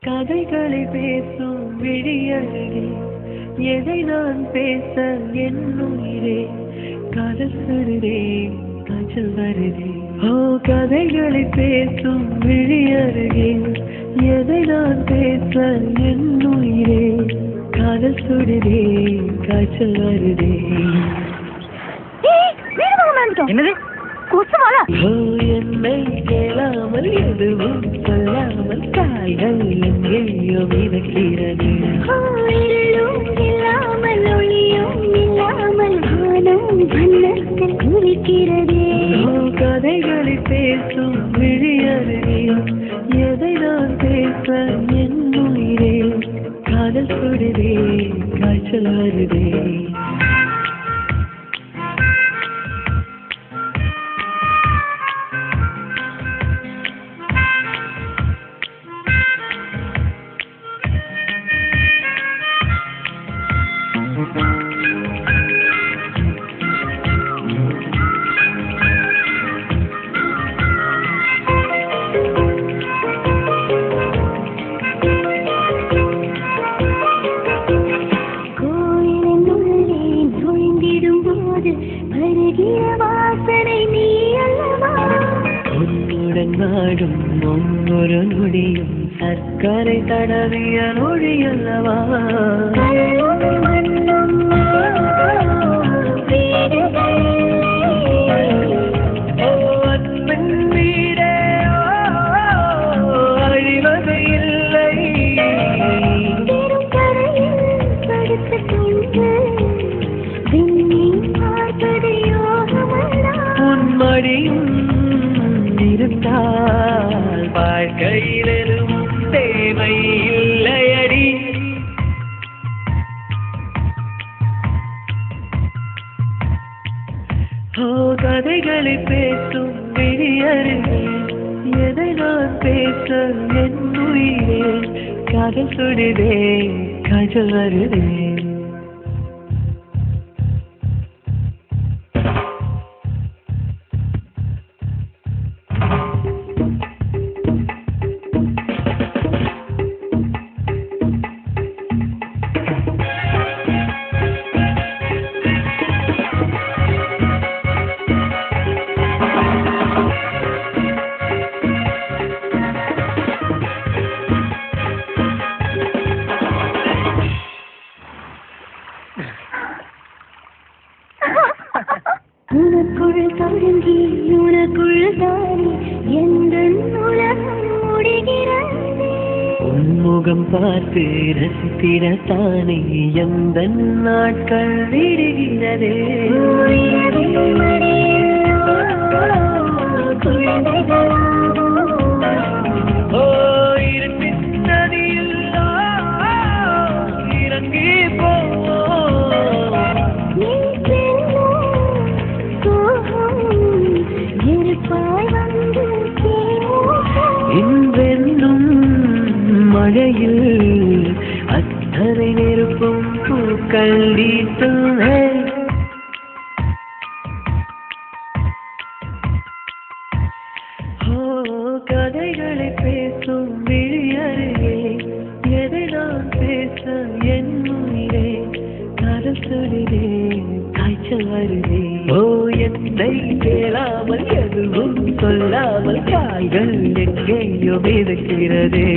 கதைகளை பேசும் விழியழகே, எதை நான் பேச என் உயிரே, காதல் சுடுதே காய்ச்சல் வருதே. ஓ கதைகளை பேசும் விழியழகே, எதை நான் பேச என் உயிரே, காதல் சுடுதே காய்ச்சல் வருதே. என்னது என்னை கேளாமல் எதுவும் சொல்லாமல் காய்கள் எங்கேயோ மிதக்கிறது. இல்லாமல் ஒளியும் இல்லாமல் வானம் வண்ணத்தில் குளிக்கிறதே. கதைகளை பேசும் விழியருகே, எதை நான் பேச என் உயிரே, காதல் சுடுதே காய்ச்சல் வருதே. உன்னுடன் நாடும் ஒவ்வொரு நொடியும் சர்க்கரை தடவிய நொழி அல்லவா. அன்பின் வீடே அழிவது இல்லை. மடியும் இருந்தால் வாழ்க்கையில் எதுவும் தேவை இல்லையடி. ஓ கதைகளை பேசும் விழியருகே, எதை நான் பேச என் உயிரே, காதல் சுடுதே காய்ச்சல் வருதே. உனக்குள் தொடங்கி உனக்குள் தானே எந்த உலகம் முடிகிறது. உன்முகம் பார்த்து ரசித்திடத்தானே எந்த நாட்கள் விடுகிறதே. ஓ இருப்பின் நதியில் இறங்கி போ. இன்றென்னும் மழையில் அத்தனை நெருப்பும் பூக்கள் வீசும். கதைகளை பேசும் விழியருகே, எதை நான் பேச என் உயிரே, காதல் சுடுதே காய்ச்சல் வருதே. ஓ என்னை கேளாமல் எதுவும் சொல்லாமல் காய்கள் எங்கேயோ மிதக்கிறதே.